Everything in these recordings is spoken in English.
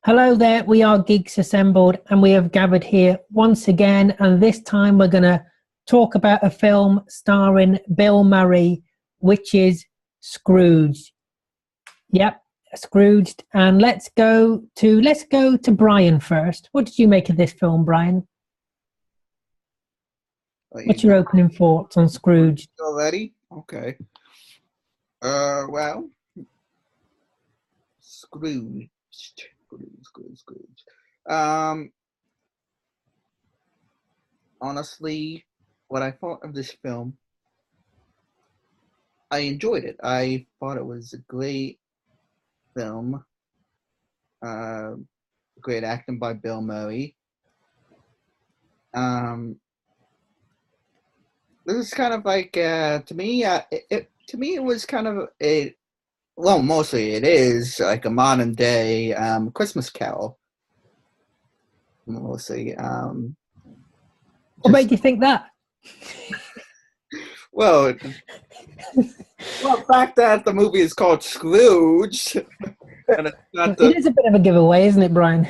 Hello there, we are Geeks Assembled and we have gathered here once again, and this time we're going to talk about a film starring Bill Murray, which is Scrooged. Yep, Scrooged. And let's go to Brian first. What did you make of this film, Brian? What's your opening thoughts on Scrooged? Already? Okay. Well, Scrooged. Honestly, what I thought of this film, I enjoyed it. I thought it was a great film. Great acting by Bill Murray. This is kind of like to me. It was kind of mostly it is like a modern day Christmas Carol. Mostly. What made you think that? Well, the fact that the movie is called Scrooge, and it is a bit of a giveaway, isn't it, Brian?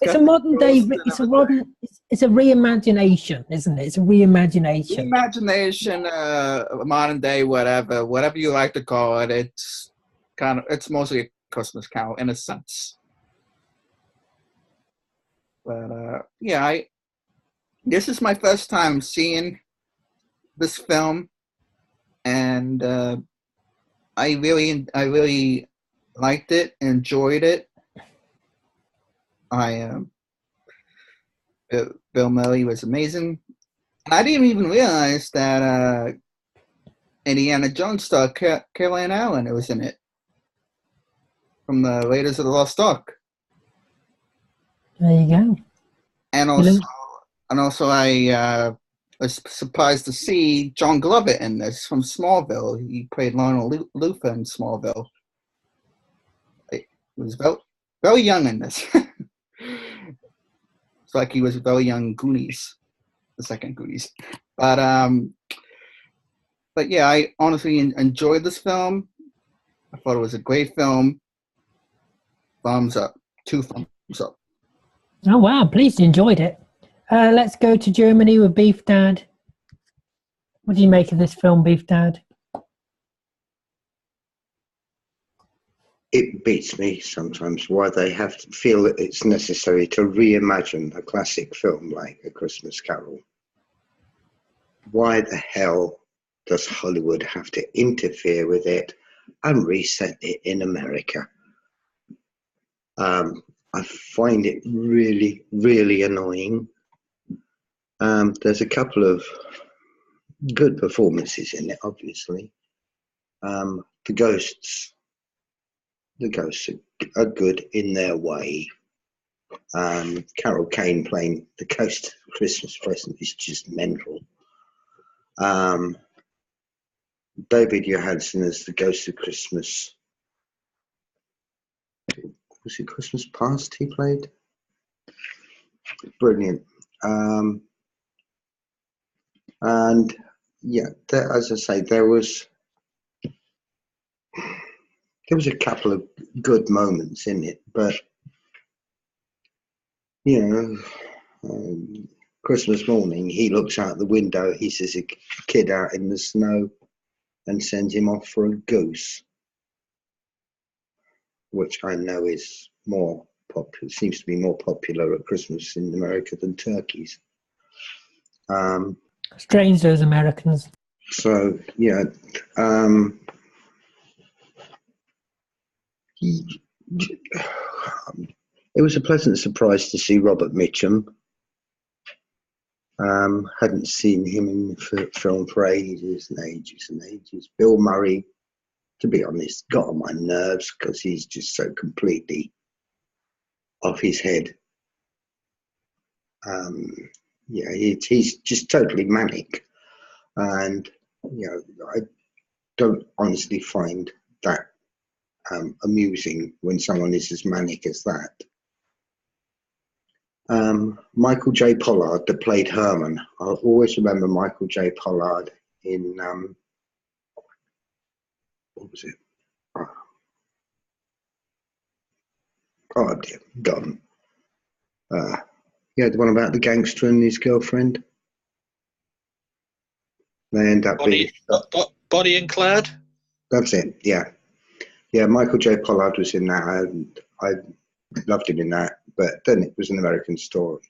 It's a modern day. It's a reimagination, isn't it? It's a reimagination. Reimagination, modern day, whatever you like to call it. It's mostly a Christmas Carol in a sense. But this is my first time seeing this film, and I really liked it, enjoyed it. Bill Murray was amazing, and I didn't even realize that Indiana Jones star Caroline Allen was in it from the Raiders of the Lost Ark. There you go. And also, I was surprised to see John Glover in this from Smallville. He played Lionel Luthor in Smallville. He was very young in this. It's like he was very young in Goonies, the second Goonies. But yeah, I honestly enjoyed this film. I thought it was a great film. Thumbs up. 2 thumbs up. Oh, wow. Pleased you enjoyed it. Let's go to Germany with Beef Dad. What do you make of this film, Beef Dad? It beats me sometimes why they have to feel that it's necessary to reimagine a classic film like A Christmas Carol. Why the hell does Hollywood have to interfere with it and reset it in America? I find it really, really annoying. There's a couple of good performances in it, obviously. The ghosts are good in their way. Carol Kane playing the ghost of Christmas Present is just mental. David Johansen as the ghost of Christmas. Was it Christmas Past he played? Brilliant. And yeah, as I say, there was a couple of good moments in it, but Christmas morning, he looks out the window, he sees a kid out in the snow and sends him off for a goose, which I know is more popular, seems to be more popular at Christmas in America than turkeys. Strange, those Americans. So, yeah. It was a pleasant surprise to see Robert Mitchum. Hadn't seen him in the film for ages and ages and ages. Bill Murray, to be honest, got on my nerves because he's just so completely off his head. He's just totally manic, and I don't honestly find that amusing when someone is as manic as that. Michael J. Pollard, that played Herman. I'll always remember Michael J. Pollard in what was it? Oh dear, gone. Yeah, the one about the gangster and his girlfriend. They end up being. Bonnie and Clyde. That's it. Yeah, yeah. Michael J. Pollard was in that, and I loved him in that. But then it was an American Story,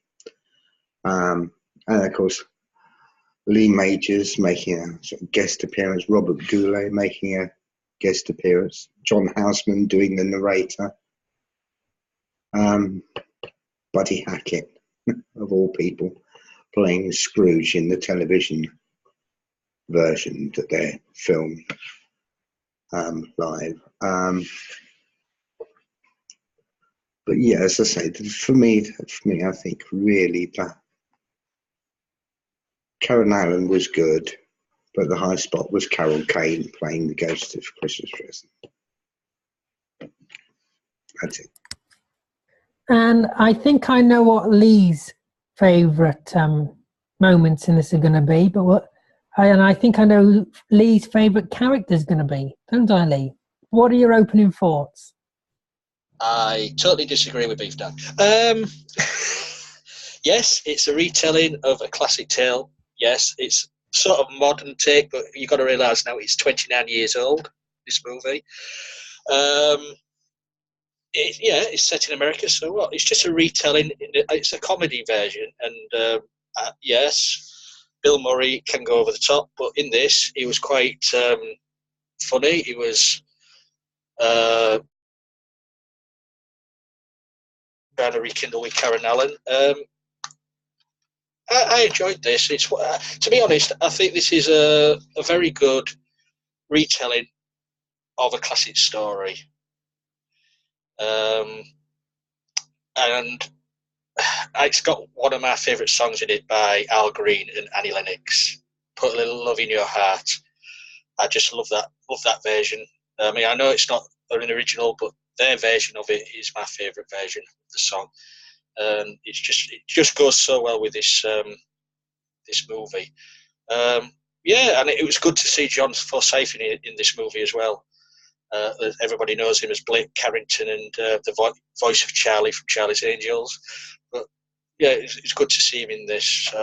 and of course Lee Majors making a sort of guest appearance, Robert Goulet making a guest appearance, John Houseman doing the narrator, Buddy Hackett, of all people, playing Scrooge in the television version that they filmed live. But yeah, as I say, for me, I think really that Karen Allen was good, but the high spot was Carol Kane playing the Ghost of Christmas Present. That's it. And I think I know what Lee's favourite moments in this are going to be, but I think I know Lee's favourite character is going to be, don't I, Lee? What are your opening thoughts? I totally disagree with Beef Dad. Yes, it's a retelling of a classic tale. Yes, it's sort of modern take, but you've got to realise now it's 29 years old, this movie. It's set in America, so what? It's just a retelling. It's a comedy version, and yes, Bill Murray can go over the top, but in this, he was quite funny. He was trying to rekindle with Karen Allen. I enjoyed this. It's to be honest, I think this is a very good retelling of a classic story. And it's got one of my favourite songs in it by Al Green and Annie Lennox. Put a Little Love in Your Heart. I just love that version. I mean, I know it's not an original, but their version of it is my favourite version of the song. And it just goes so well with this this movie. Yeah, and it was good to see John Forsythe in this movie as well. Everybody knows him as Blake Carrington and the voice of Charlie from Charlie's Angels. But yeah, it's good to see him in this.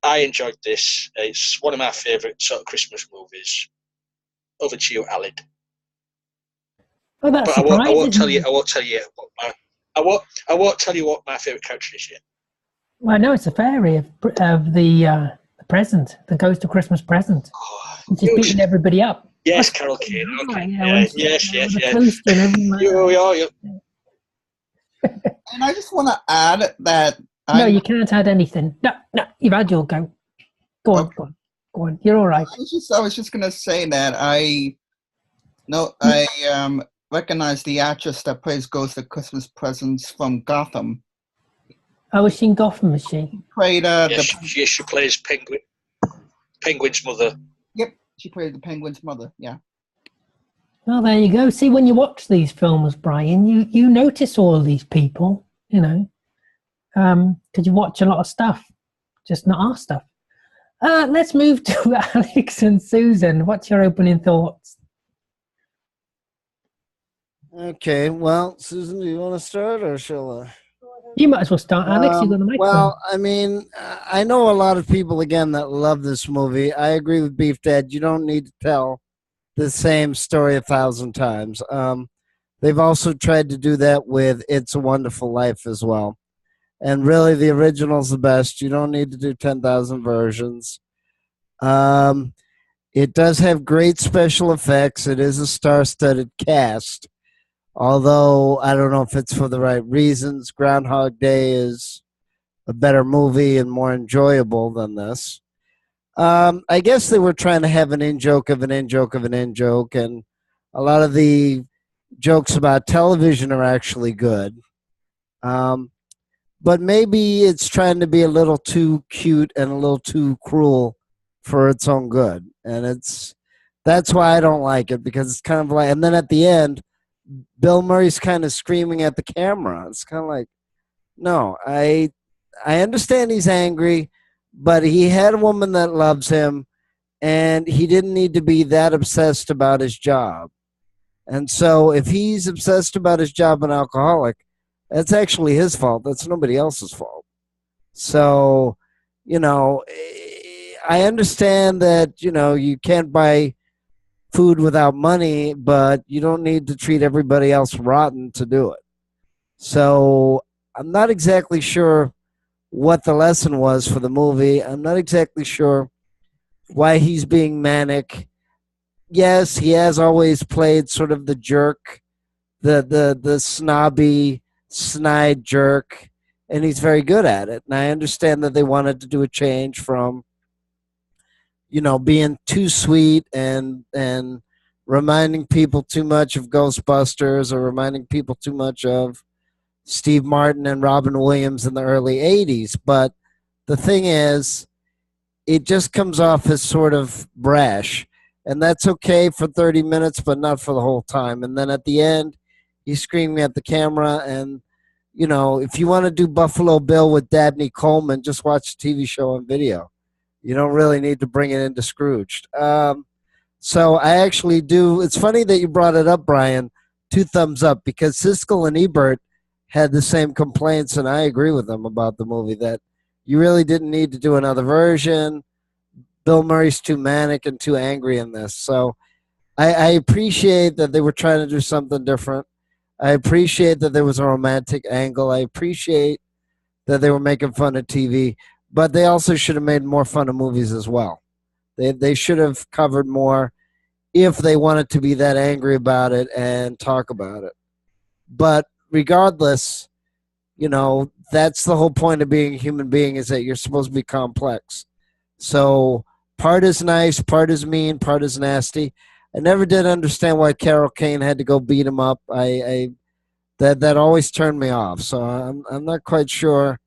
I enjoyed this. It's one of my favourite sort of Christmas movies. Over to you, Alid. Oh, that's but I won't tell you. I won't tell you what my favourite character is yet. Well, I know it's a fairy of the present, the Ghost of Christmas Present. Oh, just beating everybody up. Yes, Carol Kane. Okay. Yes. And I just want to add that. No, you can't add anything. No, you've had your go. Go on. You're all right. I was just gonna say that I recognize the actress that plays Ghost of Christmas Presents from Gotham. Oh, was she in Gotham? Was she? She played she plays Penguin's mother. Yep, she played the Penguin's mother. Yeah. Well, there you go. See, when you watch these films, Brian, you notice all of these people, you know, because you watch a lot of stuff, just not our stuff. Let's move to Alex and Susan. What's your opening thoughts? Okay, well, Susan, do you want to start or shall I? You might as well start, Alex. You've got the microphone. Well, I mean, I know a lot of people, again, that love this movie. I agree with Beef Dad. You don't need to tell the same story 1,000 times. They've also tried to do that with It's a Wonderful Life as well. And really, the original's the best. You don't need to do 10,000 versions. It does have great special effects. It is a star-studded cast. Although, I don't know if it's for the right reasons. Groundhog Day is a better movie and more enjoyable than this. I guess they were trying to have an in-joke of an in-joke of an in-joke, and a lot of the jokes about television are actually good. But maybe it's trying to be a little too cute and a little too cruel for its own good. And that's why I don't like it, because it's kind of like, and then at the end, Bill Murray's kind of screaming at the camera. It's kind of like, no, I understand he's angry, but he had a woman that loves him, and he didn't need to be that obsessed about his job. And so if he's obsessed about his job and alcoholic, that's actually his fault. That's nobody else's fault. So, I understand that, you can't buy food without money, but you don't need to treat everybody else rotten to do it. So I'm not exactly sure what the lesson was for the movie. I'm not exactly sure why he's being manic. Yes, he has always played sort of the jerk, the snobby, snide jerk, and he's very good at it. And I understand that they wanted to do a change from, being too sweet and reminding people too much of Ghostbusters or reminding people too much of Steve Martin and Robin Williams in the early 80s. But the thing is, it just comes off as sort of brash. And that's okay for 30 minutes, but not for the whole time. And then at the end, he's screaming at the camera. And, if you want to do Buffalo Bill with Dabney Coleman, just watch the TV show on video. You don't really need to bring it into Scrooged. So I actually do. It's funny that you brought it up, Brian. 2 thumbs up, because Siskel and Ebert had the same complaints, and I agree with them about the movie, that you really didn't need to do another version. Bill Murray's too manic and too angry in this. So I appreciate that they were trying to do something different. I appreciate that there was a romantic angle. I appreciate that they were making fun of TV, but they also should have made more fun of movies as well. They should have covered more if they wanted to be that angry about it and talk about it. But regardless, that's the whole point of being a human being, is that you're supposed to be complex. So part is nice, part is mean, part is nasty. I never did understand why Carol Kane had to go beat him up. That always turned me off. So I'm not quite sure.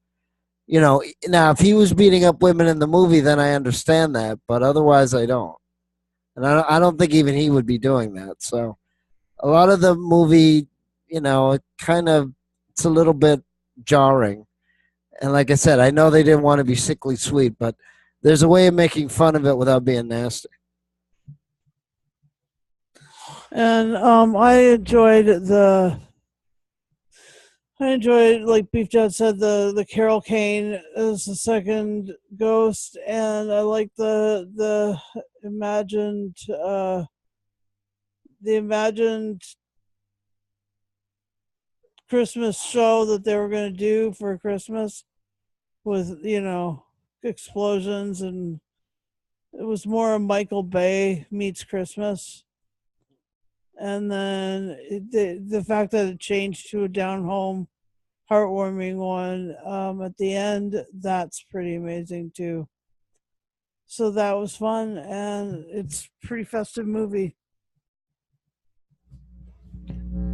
Now if he was beating up women in the movie, then I understand that, but otherwise I don't. And I don't think even he would be doing that. So a lot of the movie, it's a little bit jarring. And like I said, I know they didn't want to be sickly sweet, but there's a way of making fun of it without being nasty. And I enjoyed, like Beef Judd said, the Carol Kane as the second ghost, and I like the imagined Christmas show that they were going to do for Christmas with, explosions, and it was more a Michael Bay meets Christmas. And then the fact that it changed to a down-home, heartwarming one at the end, that's pretty amazing too. So that was fun, and it's a pretty festive movie.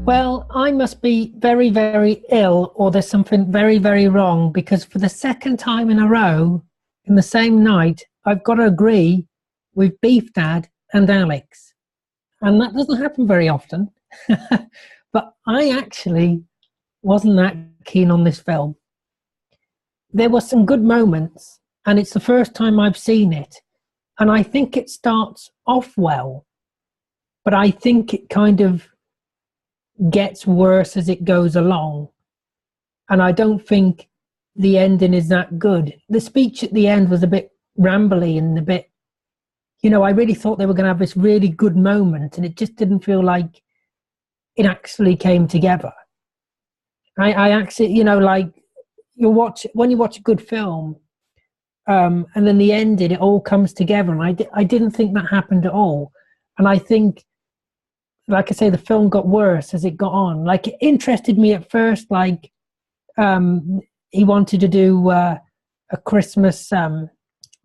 Well, I must be very, very ill, or there's something very, very wrong, because for the second time in a row, in the same night, I've got to agree with Beef Dad and Alex. And that doesn't happen very often. But I actually wasn't that keen on this film. There were some good moments, and it's the first time I've seen it. And I think it starts off well, but I think it kind of gets worse as it goes along. And I don't think the ending is that good. The speech at the end was a bit rambly and a bit, I really thought they were going to have this really good moment, and it just didn't feel like it actually came together. I actually, like when you watch a good film, and then the ending, it all comes together, and I didn't think that happened at all. And I think, like I say, the film got worse as it got on. Like, it interested me at first, like he wanted to do a Christmas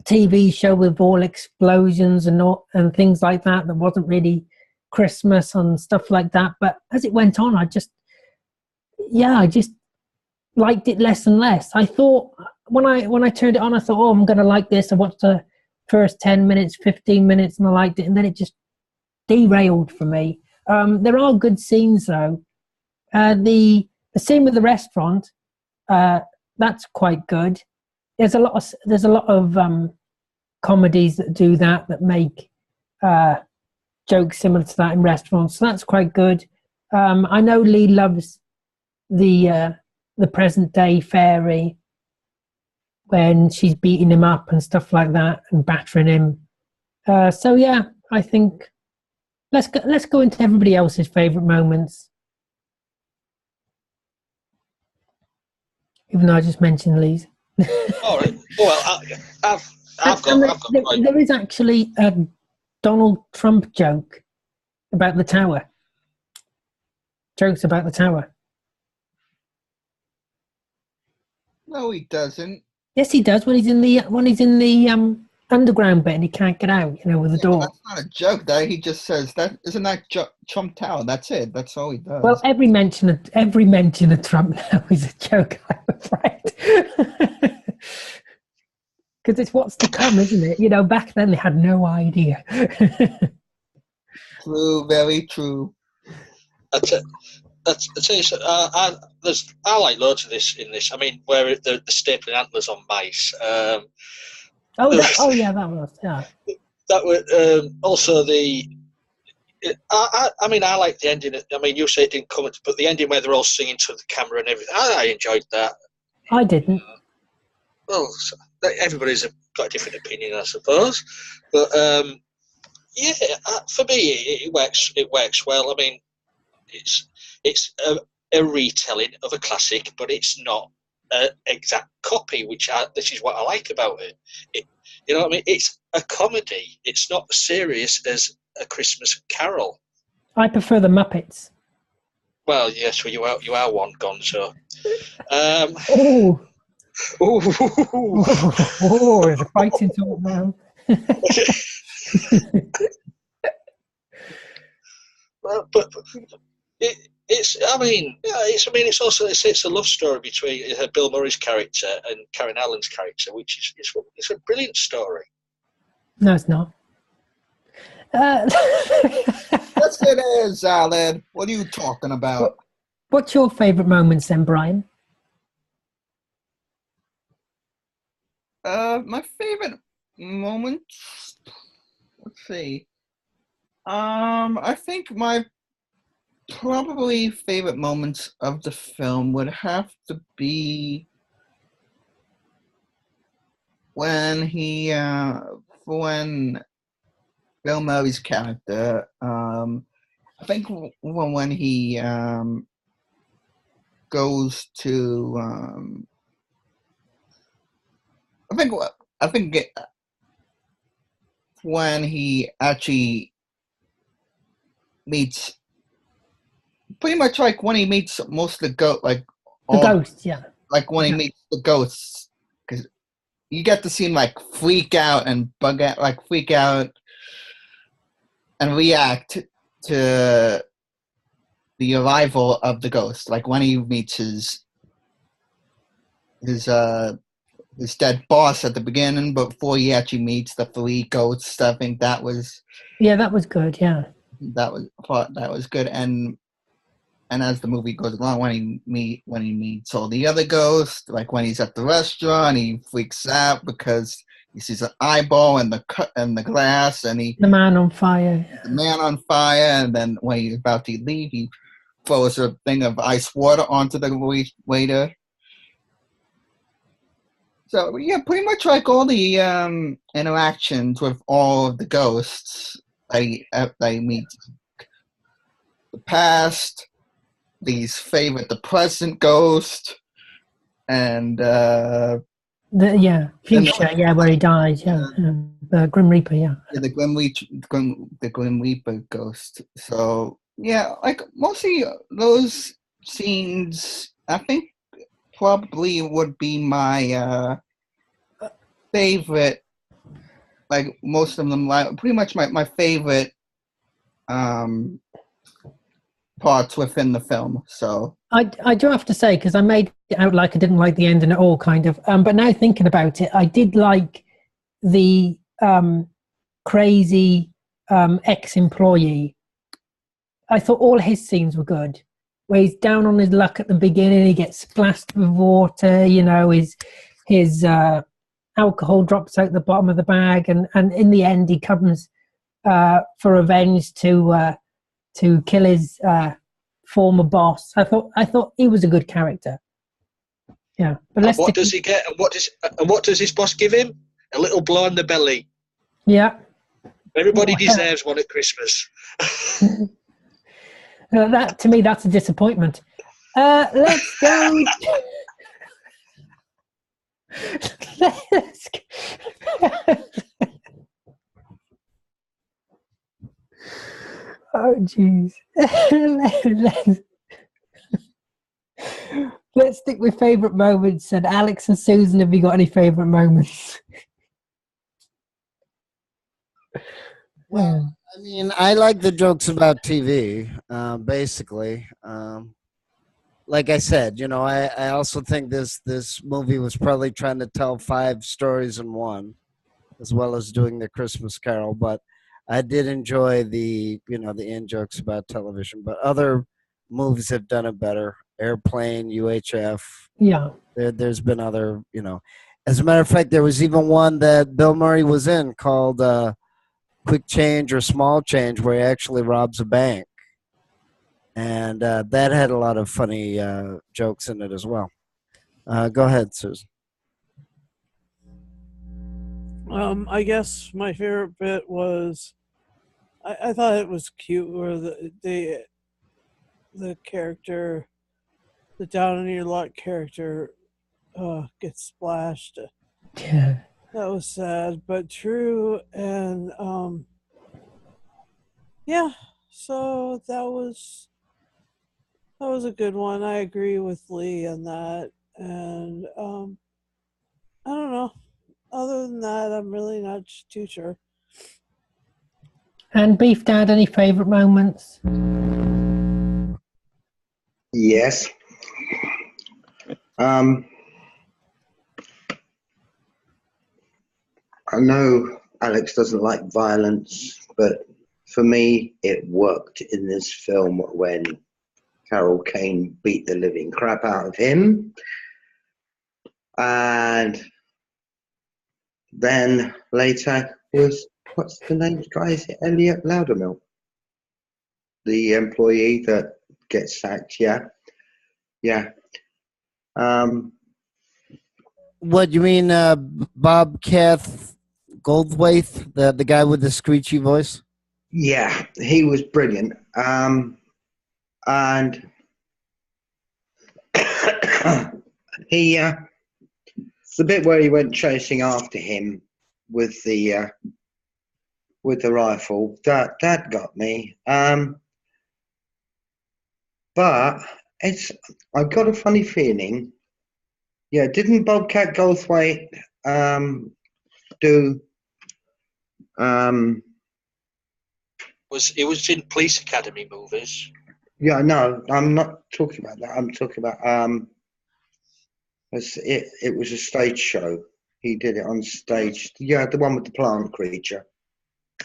TV show with all explosions and things like that wasn't really Christmas and stuff like that. But as it went on, I just liked it less and less. I thought when I turned it on, I thought, oh, I'm going to like this. I watched the first 10 minutes, 15 minutes, and I liked it. And then it just derailed for me. There are good scenes, though. The scene with the restaurant, that's quite good. There's a lot of comedies that do that make jokes similar to that in restaurants, so that's quite good. I know Lee loves the present day fairy when she's beating him up and stuff like that and battering him. So yeah, I think let's go into everybody else's favourite moments. Even though I just mentioned Lee's. All right. Well, I've got there is actually a Donald Trump joke about the tower. Jokes about the tower. No, he doesn't. Yes, he does when he's in the underground bit and he can't get out. With the door. That's not a joke. That he just says that isn't that Trump Tower. That's it. That's all he does. Well, every mention of Trump now is a joke, I'm afraid. Because it's what's to come, isn't it? Back then they had no idea. True, very true. I like loads of this in this. I mean, where the stapling antlers on mice. That was. That was also the. I mean, I like the ending. I mean, you say it didn't come, but the ending where they're all singing to the camera and everything. I enjoyed that. I didn't. Well, everybody's got a different opinion, I suppose. But yeah, for me, it works. It works well. I mean, it's a retelling of a classic, but it's not an exact copy. This is what I like about it. You know what I mean? It's a comedy. It's not serious as A Christmas Carol. I prefer the Muppets. Well, yes, well, you are one gonzo. Oh. Oh, there's a fighting talk now. Well, but it's a love story between Bill Murray's character and Karen Allen's character, which is a brilliant story. No, it's not. Yes, it is, Alan. What are you talking about? What's your favourite moments then, Brian? My favorite moments. Let's see. I think my probably favorite moments of the film would have to be when Bill Murray's character, I think when he goes to, I think when he actually meets, pretty much like when he meets most of the ghosts, yeah. Like when he meets the ghosts, because you get to see him like freak out and bug out, like freak out and react to the arrival of the ghost. Like when he meets his dead boss at the beginning, before he actually meets the three ghosts. I think that was good. Yeah, that was good. And as the movie goes along, when he meets all the other ghosts, like when he's at the restaurant, he freaks out because he sees an eyeball in the glass, and the man on fire. The man on fire, and then when he's about to leave, he throws a thing of ice water onto the waiter. So yeah, pretty much like all the interactions with all of the ghosts, they meet the past, the present ghost, and future, where he dies, the Grim Reaper, the Grim Reaper ghost. So yeah, like mostly those scenes, I think probably would be my favorite. Like most of them, like pretty much my favorite parts within the film. So I do have to say, because I made it out like I didn't like the ending at all, kind of. But now thinking about it, I did like the crazy ex-employee. I thought all his scenes were good. Where he's down on his luck at the beginning, he gets splashed with water. His alcohol drops out the bottom of the bag, and in the end, he comes for revenge to kill his former boss. I thought he was a good character. Yeah, but and what does he get? And what does his boss give him? A little blow on the belly. Yeah. Everybody deserves one at Christmas. That to me, that's a disappointment. Let's go. Let's go. Oh, jeez. Let's stick with favourite moments. And Alex and Susan, have you got any favourite moments? Well, I mean, I like the jokes about TV, basically. Like I said, I also think this movie was probably trying to tell 5 stories in one, as well as doing the Christmas Carol. But I did enjoy the in jokes about television. But other movies have done it better. Airplane, UHF. Yeah. There's been other, As a matter of fact, there was even one that Bill Murray was in called Quick Change or Small Change, where he actually robs a bank. And that had a lot of funny jokes in it as well. Go ahead, Susan. I guess my favorite bit was, I thought it was cute where the character, the down on your luck character, gets splashed. Yeah. That was sad, but true. And yeah, so that was a good one. I agree with Lee on that. And I don't know. Other than that, I'm really not too sure. And Beef Dad, any favourite moments? Yes. I know Alex doesn't like violence, but for me, it worked in this film when Carol Kane beat the living crap out of him. And then later was, what's the name, guys? Elliot Loudermilk, the employee that gets sacked. Yeah. What you mean, Bob Kath Goldthwait, the guy with the screechy voice? Yeah, he was brilliant. And he, the bit where he went chasing after him with the rifle, that got me. But I've got a funny feeling. Yeah, didn't Bobcat Goldthwait do? It was in Police Academy movies. Yeah, no, I'm not talking about that. I'm talking about it was a stage show. He did it on stage. Yeah, the one with the plant creature.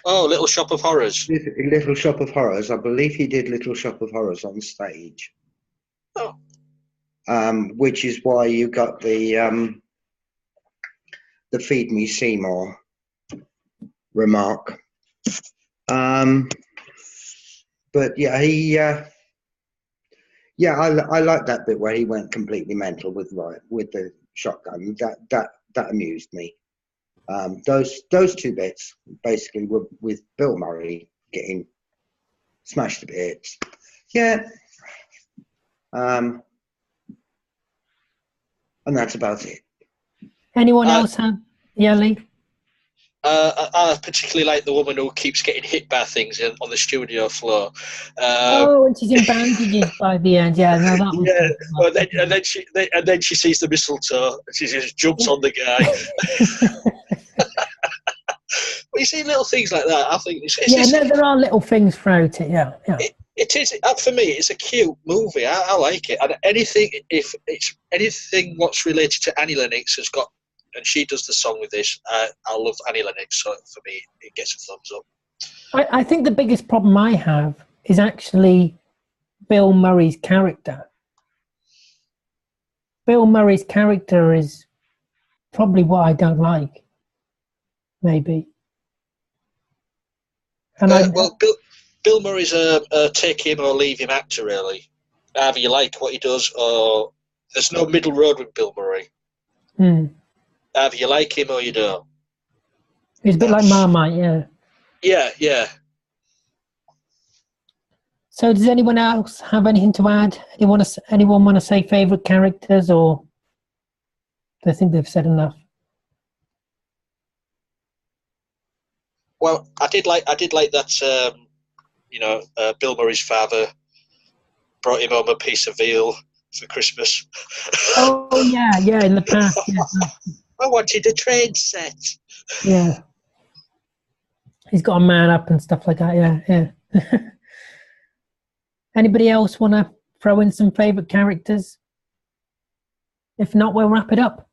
Oh, Little Shop of Horrors. Little Shop of Horrors. I believe he did Little Shop of Horrors on stage. Oh. Which is why you got the Feed Me Seymour remark. But yeah, I like that bit where he went completely mental with the shotgun. That amused me. Those 2 bits basically were with Bill Murray getting smashed to bits. Yeah. And that's about it. Anyone else have? Yeah, Lee? I particularly like the woman who keeps getting hit by things on the studio floor. And she's in bandages by the end. Yeah, no, that was. Yeah, and then she sees the mistletoe. She just jumps on the guy. But you see little things like that. I think there are little things throughout it. Yeah. It is, for me, it's a cute movie. I like it. And anything what's related to Annie Lennox has got, and she does the song with this. I love Annie Lennox, so for me, it gets a thumbs up. I think the biggest problem I have is actually Bill Murray's character. Bill Murray's character is probably what I don't like. Maybe. And well, Bill Murray's a take him or leave him actor, really. Either you like what he does, or there's no middle road with Bill Murray. Either you like him or you don't. He's a bit like Marmite, yeah. Yeah. So does anyone else have anything to add? Anyone want to say favourite characters, or do they think they've said enough? Well, I did like that. Bill Murray's father brought him home a piece of veal for Christmas. Oh yeah, in the past. Yeah. I wanted a train set. Yeah. He's got a man up and stuff like that. Yeah. Anybody else want to throw in some favourite characters? If not, we'll wrap it up.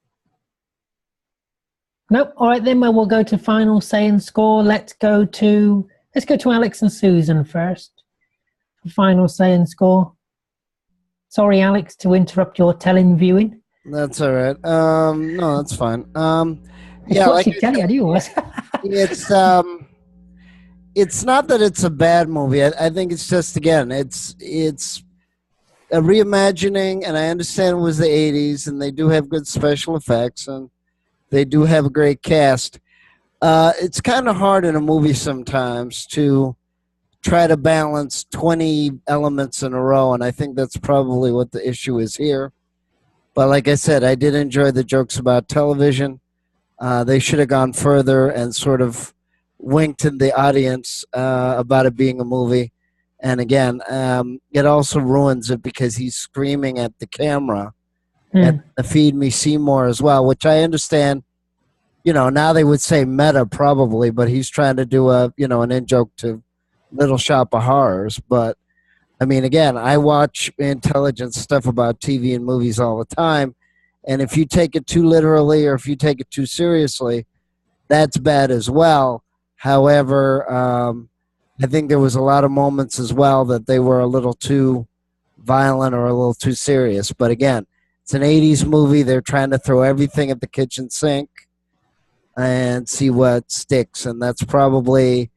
Nope. All right, then we'll go to final say and score. Let's go to Alex and Susan first. Final say and score. Sorry, Alex, to interrupt your telling viewing. That's all right. No, that's fine. Yeah, like it's not that it's a bad movie. I think it's just, again, it's a reimagining, and I understand it was the 80s, and they do have good special effects, and they do have a great cast. It's kind of hard in a movie sometimes to try to balance 20 elements in a row, and I think that's probably what the issue is here. But like I said, I did enjoy the jokes about television. They should have gone further and sort of winked in the audience about it being a movie. And again, it also ruins it because he's screaming at the camera and Feed Me Seymour as well, which I understand. Now they would say meta probably, but he's trying to do an in-joke to Little Shop of Horrors. But I mean, again, I watch intelligent stuff about TV and movies all the time, and if you take it too literally or if you take it too seriously, that's bad as well. However, I think there was a lot of moments as well that they were a little too violent or a little too serious. But again, it's an 80s movie. They're trying to throw everything at the kitchen sink and see what sticks, and that's probably,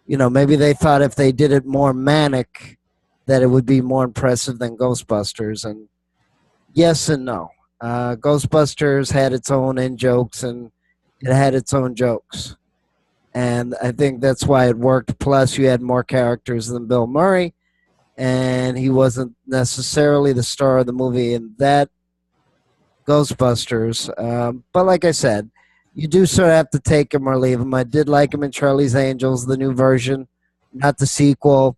maybe they thought if they did it more manic that it would be more impressive than Ghostbusters. And yes and no. Ghostbusters had its own in-jokes, and it had its own jokes. And I think that's why it worked. Plus, you had more characters than Bill Murray, and he wasn't necessarily the star of the movie in that Ghostbusters. But like I said, you do sort of have to take him or leave him. I did like him in Charlie's Angels, the new version, not the sequel.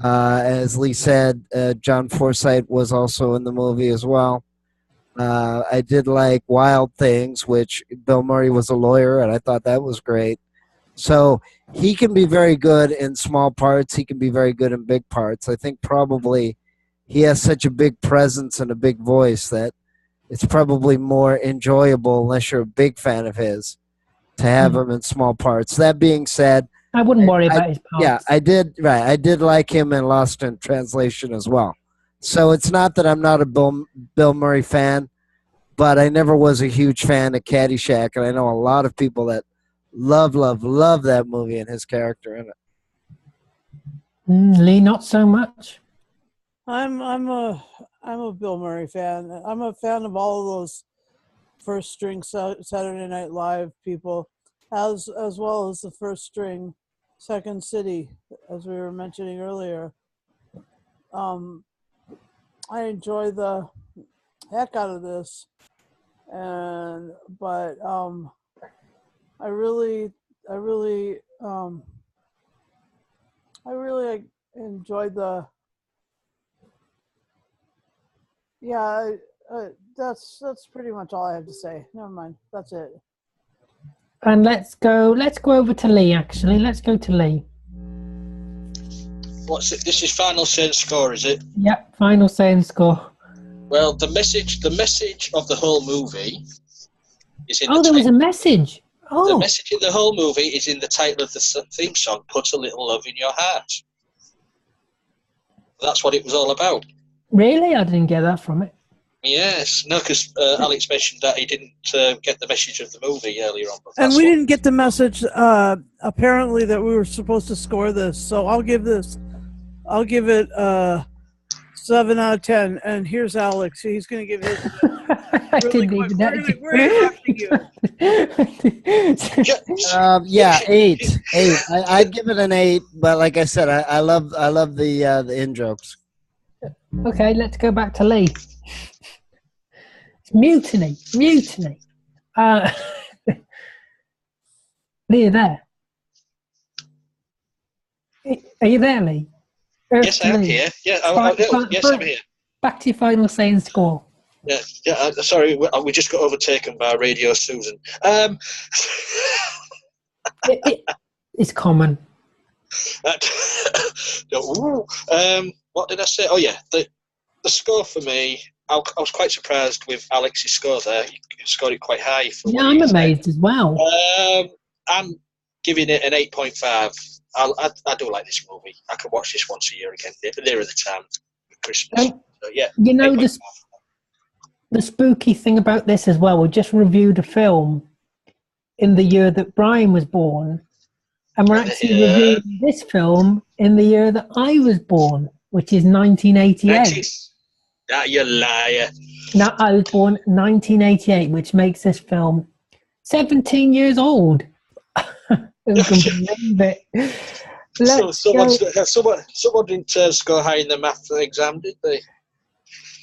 As Lee said, John Forsythe was also in the movie as well. I did like Wild Things, which Bill Murray was a lawyer, and I thought that was great. So he can be very good in small parts. He can be very good in big parts. I think probably he has such a big presence and a big voice that it's probably more enjoyable, unless you're a big fan of his, to have him in small parts. That being said, I wouldn't worry about his parts. Yeah, I did. Right, I did like him in Lost in Translation as well. So it's not that I'm not a Bill Murray fan, but I never was a huge fan of Caddyshack, and I know a lot of people that love that movie and his character in it. Lee, not so much. I'm a Bill Murray fan. I'm a fan of all of those first string Saturday Night Live people, as well as the first string Second City, as we were mentioning earlier. I enjoy the heck out of this, but I really enjoyed the. Yeah, that's pretty much all I have to say. Never mind, that's it. And let's go over to Lee. Actually, let's go to Lee. What's it? This is final say and score, is it? Yep, final say and score. Well, the message of the whole movie is in. There was a message. The message in the whole movie is in the title of the theme song. Put a little love in your heart. That's what it was all about. Really, I didn't get that from it. Yes, no, because Alex mentioned that he didn't get the message of the movie earlier on. And we didn't get the message, apparently, that we were supposed to score this. So I'll give it 7 out of 10. And here's Alex. He's going to give his. I Really didn't quick. even We're interrupting you. Yeah, 8. I'd give it an 8, but like I said, I love the in jokes. Okay, let's go back to Lee. It's mutiny. Lee, are you there? Are you there, Lee? Yes, I am here. Yeah, yes, I'm here. Back to your final say and score. Yeah. Sorry, we just got overtaken by Radio Susan. It's common. What did I say? Oh yeah, the score for me. I was quite surprised with Alex's score there. He scored it quite high. I'm amazed as well. I'm giving it an 8.5. I do like this movie. I could watch this once a year again, nearer the time of Christmas. So, yeah, you know, the spooky thing about this as well, we just reviewed a film in the year that Brian was born, and we're actually reviewing this film in the year that I was born, which is 1988. You liar. Now, I was born 1988, which makes this film 17 years old. Who can believe it? Someone didn't score high in the math exam, did they?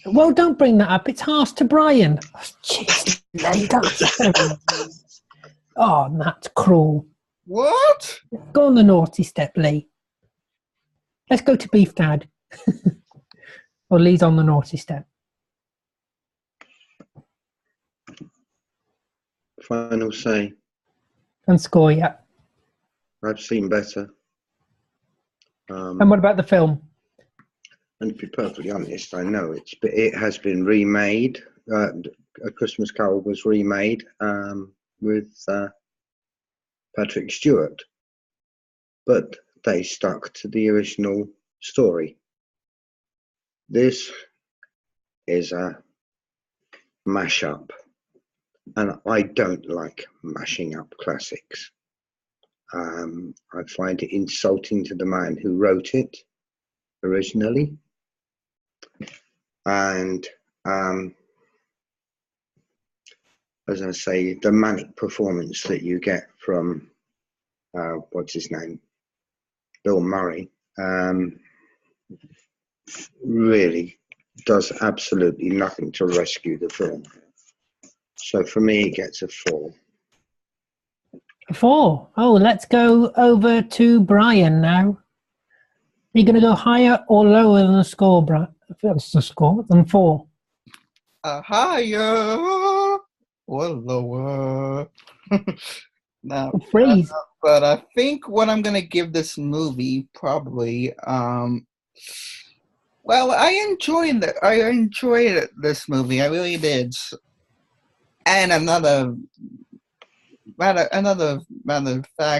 Well, don't bring that up. It's harsh to Brian. Oh, jeez, that's cruel. What? Go on the naughty step, Lee. Let's go to Beef Dad. Or Lee's on the naughty step. Final say. And score, yeah. I've seen better. And what about the film? And to be perfectly honest, I know it has been remade. A Christmas Carol was remade with Patrick Stewart, but they stuck to the original story. This is a mashup, and I don't like mashing up classics. I find it insulting to the man who wrote it originally. And as I say, the manic performance that you get from what's his name, Bill Murray, really does absolutely nothing to rescue the film. So for me, it gets a 4. A 4. Oh, let's go over to Brian now. Are you going to go higher or lower than the score, Brian? That's the score, than 4. Higher or lower. No, freeze. But I think what I'm going to give this movie probably, well, I enjoyed this movie. I really did. And another fact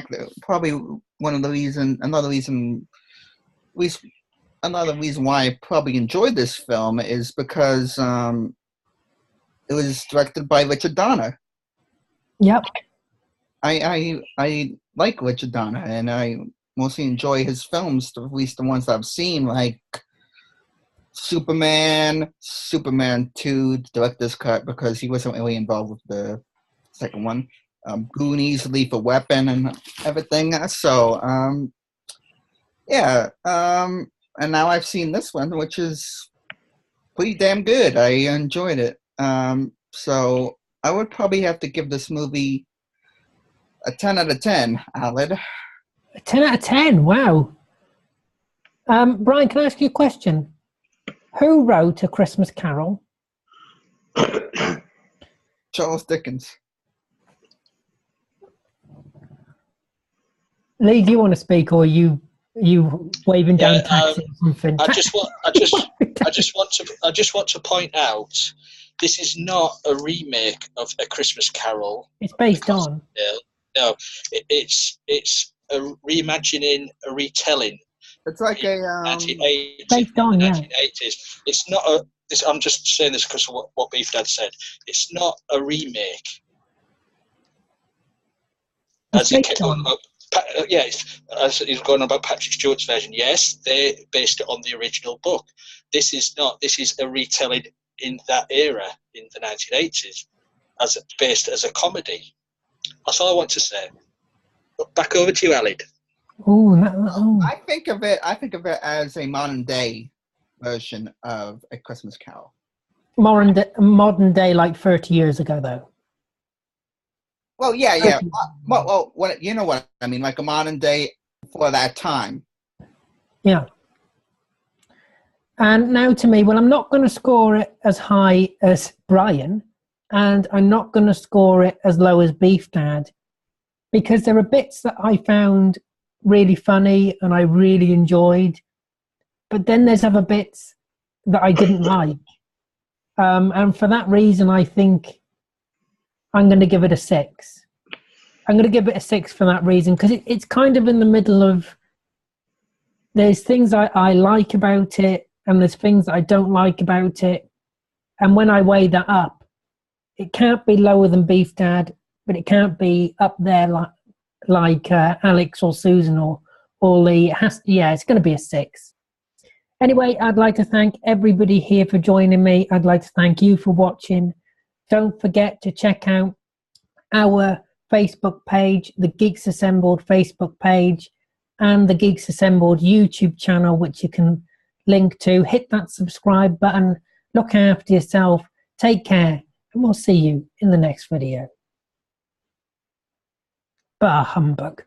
that probably another reason why I probably enjoyed this film is because it was directed by Richard Donner. Yep. I like Richard Donner, and I mostly enjoy his films, at least the ones I've seen, like Superman 2, director's cut, because he wasn't really involved with the second one. Goonies, Lethal Weapon, and everything. So, and now I've seen this one, which is pretty damn good. I enjoyed it. So I would probably have to give this movie a 10 out of 10, Aled. A 10 out of 10, wow. Brian, can I ask you a question? Who wrote A Christmas Carol? Charles Dickens. Lee, do you want to speak, or are you waving down taxi or something? I just want to point out, this is not a remake of A Christmas Carol. It's based on. No, it's a reimagining, a retelling. It's like a 1980s. based on, yeah. 1980s. It's not a. I'm just saying this because of what Beef Dad said. It's not a remake. As he kept on about, as he's going on about Patrick Stewart's version. Yes, they based it on the original book. This is not. This is a retelling in that era in the 1980s, based as a comedy. That's all I want to say. But back over to you, Alid. I think of it as a modern day version of A Christmas Carol. Modern day, like 30 years ago, though. Well, yeah. Well, you know what I mean, like a modern day for that time. Yeah. And now to me, well, I'm not going to score it as high as Brian, and I'm not going to score it as low as Beef Dad, because there are bits that I found really funny and I really enjoyed, but then there's other bits that I didn't like. And for that reason, I think I'm going to give it a 6. I'm going to give it a 6 for that reason, because it's kind of in the middle of, there's things I like about it, and there's things that I don't like about it. And when I weigh that up, it can't be lower than Beef Dad, but it can't be up there like Alex or Susan or Lee. It's going to be a 6. Anyway, I'd like to thank everybody here for joining me. I'd like to thank you for watching. Don't forget to check out our Facebook page, the Geeks Assembled Facebook page, and the Geeks Assembled YouTube channel, which you can link to. Hit that subscribe button. Look after yourself. Take care, and we'll see you in the next video. Bah humbug.